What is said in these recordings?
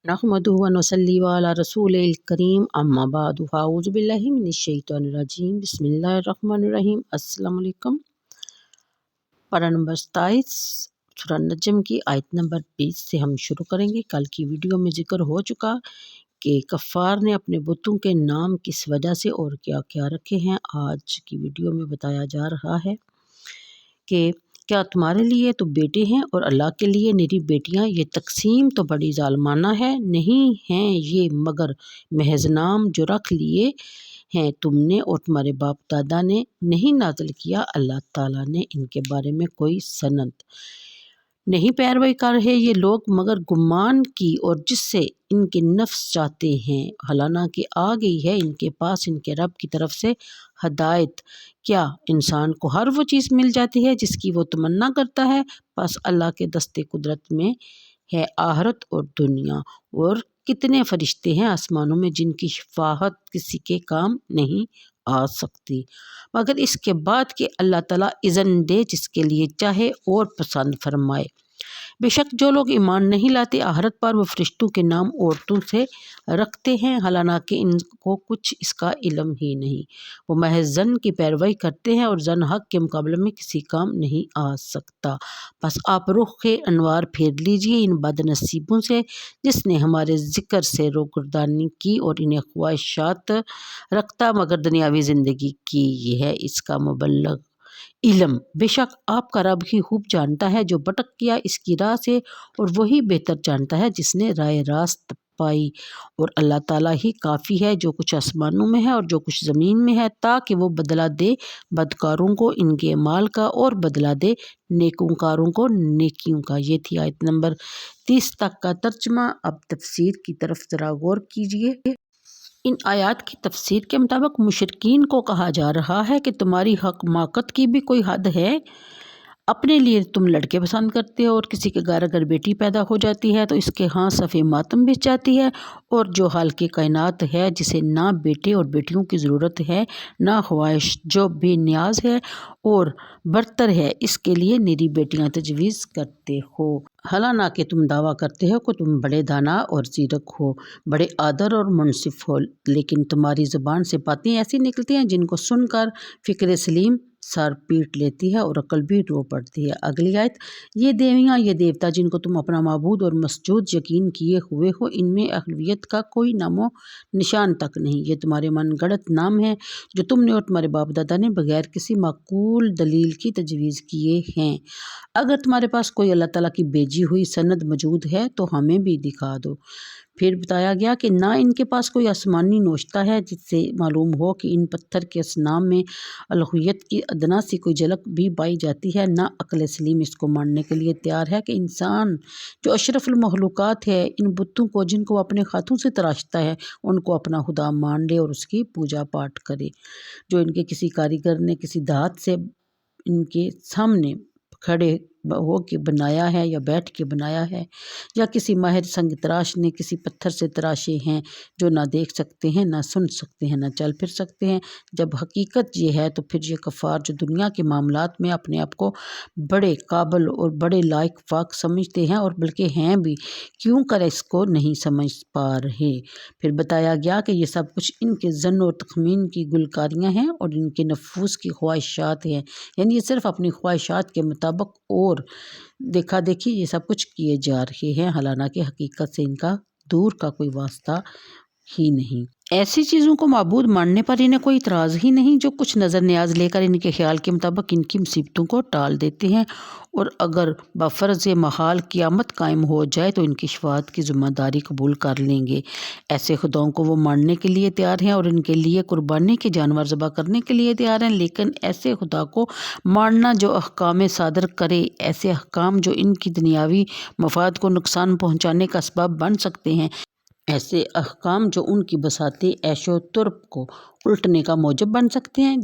नहमदुहु व नुसल्ली अला रसूलिल करीम अम्मा बाद अऊज़ु बिल्लाहि मिनश शैतानिर रजीम बिस्मिल्लाहिर रहमानिर रहीम। अस्सलाम वालेकुम। पारा नंबर 27 सूरह नजम की आयत नंबर 20 से हम शुरू करेंगे। कल की वीडियो में जिक्र हो चुका कि कफ़ार ने अपने बुतों के नाम किस वजह से और क्या क्या रखे हैं। आज की वीडियो में बताया जा रहा है कि क्या तुम्हारे लिए तो बेटे हैं और अल्लाह के लिए निरी बेटियां। ये तकसीम तो बड़ी ज़ालमाना है। नहीं हैं ये मगर महज नाम जो रख लिए हैं तुमने और तुम्हारे बाप दादा ने। नहीं नाज़िल किया अल्लाह ताला ने इनके बारे में कोई सनद। नहीं पैरवी कर रहे ये लोग मगर गुमान की और जिससे इनके नफ्स चाहते हैं। हालांकि आ गई है इनके पास इनके रब की तरफ से हदायत। क्या इंसान को हर वो चीज़ मिल जाती है जिसकी वो तमन्ना करता है? बस अल्लाह के दस्ते कुदरत में है आखिरत और दुनिया। और कितने फरिश्ते हैं आसमानों में जिनकी शफाअत किसी के काम नहीं आ सकती मगर इसके बाद कि अल्लाह ताला इज़्न दे जिसके लिए चाहे और पसंद फरमाए। बेशक जो लोग ईमान नहीं लाते आखिरत पर वो फरिश्तों के नाम औरतों से रखते हैं हालांकि इनको कुछ इसका इल्म ही नहीं। वो महज ज़न की पैरवी करते हैं और ज़न हक के मुकाबले में किसी काम नहीं आ सकता। बस आप रुख अनवार फेर लीजिए इन बदनसीबों से जिसने हमारे ज़िक्र से रोगर्दानी की और इन्हें ख्वाहिशात रखता मगर दुनियावी ज़िंदगी की। ये है इसका मुबल्लग इल्म। बेशक आपका रब ही खूब जानता है जो भटक गया इसकी राह से और वही बेहतर जानता है जिसने राय रास्त पाई। और अल्लाह ताला ही काफ़ी है जो कुछ आसमानों में है और जो कुछ ज़मीन में है ताकि वो बदला दे बदकारों को इनके माल का और बदला दे नेकूकारों को नेकियों का। ये थी आयत नंबर 30 तक का तर्जमा। अब तफसीर की तरफ ज़रा गौर कीजिए। इन आयात की तफसीर के मुताबिक मुशरिकीन को कहा जा रहा है कि तुम्हारी हकमाकत की भी कोई हद है। अपने लिए तुम लड़के पसंद करते हो और किसी के घर अगर बेटी पैदा हो जाती है तो इसके हाँ सफ़े मातम भी जाती है। और जो हाल की कायनात है जिसे ना बेटे और बेटियों की ज़रूरत है ना ख्वाहिश जो बेनियाज है और बरतर है इसके लिए निरी बेटियां तजवीज़ करते हो। हालांकि तुम दावा करते हो कि तुम बड़े दाना और ज़ीरक हो बड़े आदर और मुनसिफ हो लेकिन तुम्हारी ज़ुबान से बातें ऐसी निकलती हैं जिनको सुनकर फ़िक्र सलीम सर पीट लेती है और अकल भी रो पड़ती है। अगली आयत। ये देवियाँ ये देवता जिनको तुम अपना माबूद और मसजूद यकीन किए हुए हो इनमें अहलियत का कोई नामो निशान तक नहीं। ये तुम्हारे मनगढ़ंत नाम है जो तुमने और तुम्हारे बाप दादा ने बगैर किसी माकूल दलील की तजवीज़ किए हैं। अगर तुम्हारे पास कोई अल्लाह ताला की भेजी हुई सनद मौजूद है तो हमें भी दिखा दो। फिर बताया गया कि ना इनके पास कोई आसमानी नोश्ता है जिससे मालूम हो कि इन पत्थर के असनाम में अलहुयत की अदना सी कोई झलक भी पाई जाती है। ना अक्ल सलीम इसको मानने के लिए तैयार है कि इंसान जो अशरफुल मखलूक़ात है इन बुतों को जिनको अपने हाथों से तराशता है उनको अपना खुदा मान ले और उसकी पूजा पाठ करे। जो इनके किसी कारीगर ने किसी धात से इनके सामने खड़े हो के बनाया है या बैठ के बनाया है या किसी माहिर संग तराश ने किसी पत्थर से तराशे हैं जो ना देख सकते हैं ना सुन सकते हैं ना चल फिर सकते हैं। जब हकीकत ये है तो फिर ये कफ़ार जो दुनिया के मामलात में अपने आप को बड़े काबिल और बड़े लायक फाक समझते हैं और बल्कि हैं भी क्यों कर इसको नहीं समझ पा रहे। फिर बताया गया कि ये सब कुछ इनके ज़न और तखमीन की गुलकारियाँ हैं और इनके नफूस की ख्वाहिशात हैं। यानी ये सिर्फ अपनी ख्वाहिशात के मुताबिक और देखा देखी ये सब कुछ किए जा रहे हैं हालांकि हकीकत से इनका दूर का कोई वास्ता ही नहीं। ऐसी चीज़ों को माबूद मानने पर इन्हें कोई इतराज़ ही नहीं जो कुछ नज़र न्याज लेकर इनके ख्याल के मुताबिक इनकी मुसीबतों को टाल देते हैं। और अगर बफ़र्ज़ महाल क़यामत कायम हो जाए तो इनकी शफ़ाअत की ज़िम्मेदारी कबूल कर लेंगे। ऐसे खुदाओं को वो मानने के लिए तैयार हैं और इनके लिए कुर्बानी के जानवर ज़बह करने के लिए तैयार हैं। लेकिन ऐसे खुदा को मानना जो अहकाम सादर करे ऐसे अहकाम जो इनकी दुनियावी मफाद को नुकसान पहुँचाने का सबब बन सकते हैं ऐसे अहकाम जो उनकी बसाती ऐशो तुर्ब को उल्टने का मौजब बन सकते हैं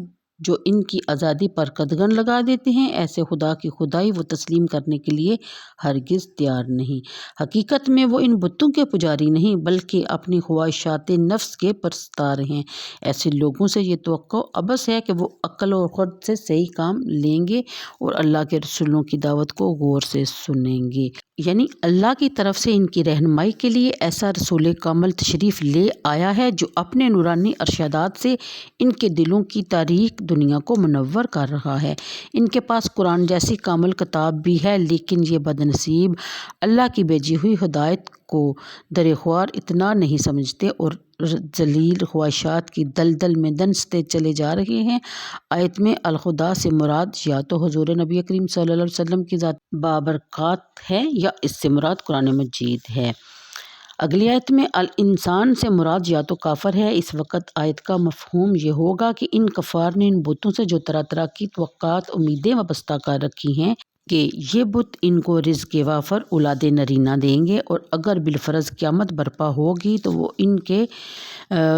جو ان کی آزادی پر قدغن لگا دیتے ہیں، ایسے خدا کی خدائی وہ تسلیم کرنے کے لیے ہرگز تیار نہیں۔ حقیقت میں وہ ان بتوں کے پجاری نہیں بلکہ اپنی خواہشات نفس کے پرستار ہیں۔ ایسے لوگوں سے یہ توقع عبث ہے کہ وہ عقل اور خرد سے صحیح کام لیں گے اور اللہ کے رسولوں کی دعوت کو غور سے سنیں گے۔ یعنی اللہ کی طرف سے ان کی رہنمائی کے لیے ایسا رسول کامل تشریف لے آیا ہے جو اپنے نورانی ارشادات سے ان کے دلوں کی تاریک دنیا کو منور کر رہا ہے۔ ان کے پاس قرآن جیسی کامل کتاب بھی ہے، لیکن یہ بد نصیب اللہ کی بھیجی ہوئی ہدایت کو درخوار اتنا نہیں سمجھتے اور ذلیل خواہشات کی دلدل میں دنستے چلے جا رہے ہیں۔ آیت میں الخدا سے مراد یا تو حضور نبی کریم صلی اللہ علیہ وسلم کی ذات بابرکات ہے یا اس سے مراد قرآن مجید ہے۔ اگلی آیت میں الانسان سے مراد یا تو کافر ہے۔ اس وقت آیت کا مفہوم یہ ہوگا کہ ان کفار نے ان بتوں سے جو طرح طرح کی توقعات امیدیں وابستہ کر رکھی ہیں کہ یہ بت ان کو رزق وافر اولاد نرینہ دیں گے اور اگر بالفرض قیامت برپا ہوگی تو وہ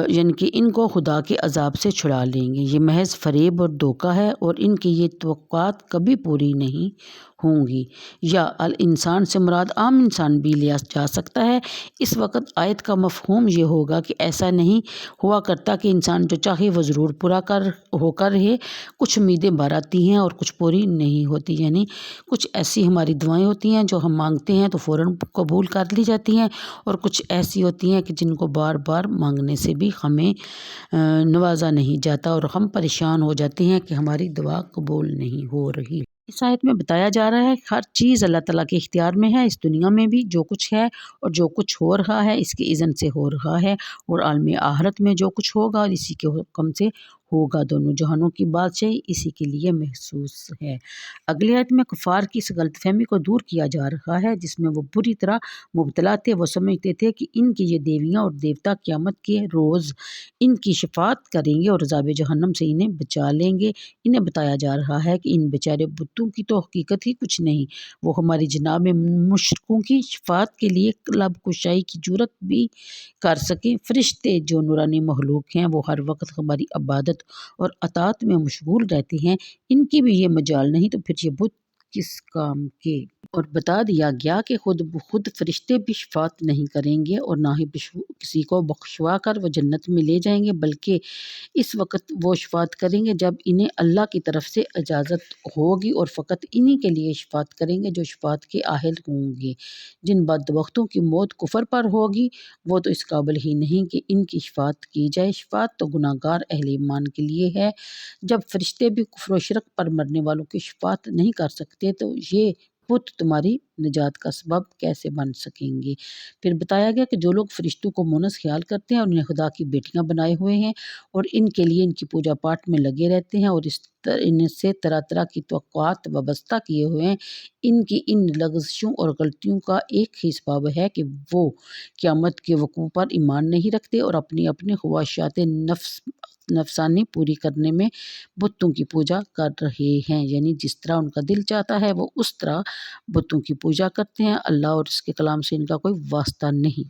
یعنی کہ ان کو خدا کے عذاب سے چھڑا لیں گے۔ یہ محض فریب اور دھوکہ ہے اور ان کی یہ توقعات کبھی پوری نہیں ہوں گی۔ یا الانسان سے مراد عام انسان بھی لیا جا سکتا ہے۔ اس وقت آیت کا مفہوم یہ ہوگا کہ ایسا نہیں ہوا کرتا کہ انسان جو چاہے وہ ضرور پورا ہو کر رہے۔ کچھ امیدیں بار آتی ہیں اور کچھ پوری نہیں ہوتی، یعنی کچھ ایسی ہماری دعائیں ہوتی ہیں جو ہم مانگتے ہیں تو فوراً قبول کر لی جاتی ہیں، اور کچھ ایسی ہوتی ہیں کہ جن کو بار بار مانگنے سے بھی ہمیں نوازا نہیں جاتا اور ہم پریشان ہو جاتے ہیں کہ ہماری دعا قبول نہیں ہو رہی۔ اس آیت میں بتایا جا رہا ہے کہ ہر چیز اللہ تعالیٰ کے اختیار میں ہے۔ اس دنیا میں بھی جو کچھ ہے اور جو کچھ ہو رہا ہے اس کے اذن سے ہو رہا ہے، اور عالم آخرت میں جو کچھ ہوگا اسی کے حکم سے ہوگا۔ دونوں جہانوں کی بادشاہی اسی کے لیے محسوس ہے۔ اگلی آیت میں کفار کی اس غلط فہمی کو دور کیا جا رہا ہے جس میں وہ بری طرح مبتلا تھے۔ وہ سمجھتے تھے کہ ان کی یہ دیویاں اور دیوتا قیامت کے روز ان کی شفاعت کریں گے اور عذاب جہنم سے انہیں بچا لیں گے۔ انہیں بتایا جا رہا ہے کہ ان بیچارے بتوں کی تو حقیقت ہی کچھ نہیں، وہ ہماری جناب مشرکوں کی شفاعت کے لیے لب کشائی کی جرات بھی کر سکیں۔ فرشتے جو نورانی مخلوق ہیں وہ ہر وقت ہماری عبادت اور اطاعت میں مشغول رہتے ہیں، ان کی بھی یہ مجال نہیں تو پھر یہ بت کس کام کے؟ اور بتا دیا گیا کہ خود بخود فرشتے بھی شفاعت نہیں کریں گے اور نہ ہی کسی کو بخشوا کر وہ جنت میں لے جائیں گے، بلکہ اس وقت وہ شفاعت کریں گے جب انہیں اللہ کی طرف سے اجازت ہوگی، اور فقط انہی کے لیے شفاعت کریں گے جو شفاعت کے اہل ہوں گے۔ جن بدبختوں کی موت کفر پر ہوگی وہ تو اس قابل ہی نہیں کہ ان کی شفاعت کی جائے۔ شفاعت تو گناہ گار اہل ایمان کے لیے ہے۔ جب فرشتے بھی کفر و شرک پر مرنے والوں کی شفاعت نہیں کر سکتے تو یہ بت تمہاری نجات کا سبب کیسے بن سکیں گے؟ پھر بتایا گیا کہ جو لوگ فرشتوں کو مونس خیال کرتے ہیں اور انہیں خدا کی بیٹیاں بنائے ہوئے ہیں اور ان کے لیے ان کی پوجا پاٹ میں لگے رہتے ہیں اور ان سے طرح طرح کی توقعات وابستہ کیے ہوئے ہیں، ان کی ان لغزشوں اور غلطیوں کا ایک ہی سبب ہے کہ وہ قیامت کے وقوع پر ایمان نہیں رکھتے اور اپنی خواہشات نفسانی پوری کرنے میں بتوں کی پوجا کر رہے ہیں۔ یعنی جس طرح ان کا دل چاہتا ہے وہ اس طرح بتوں کی پوجا کرتے ہیں، اللہ اور اس کے کلام سے ان کا کوئی واسطہ نہیں۔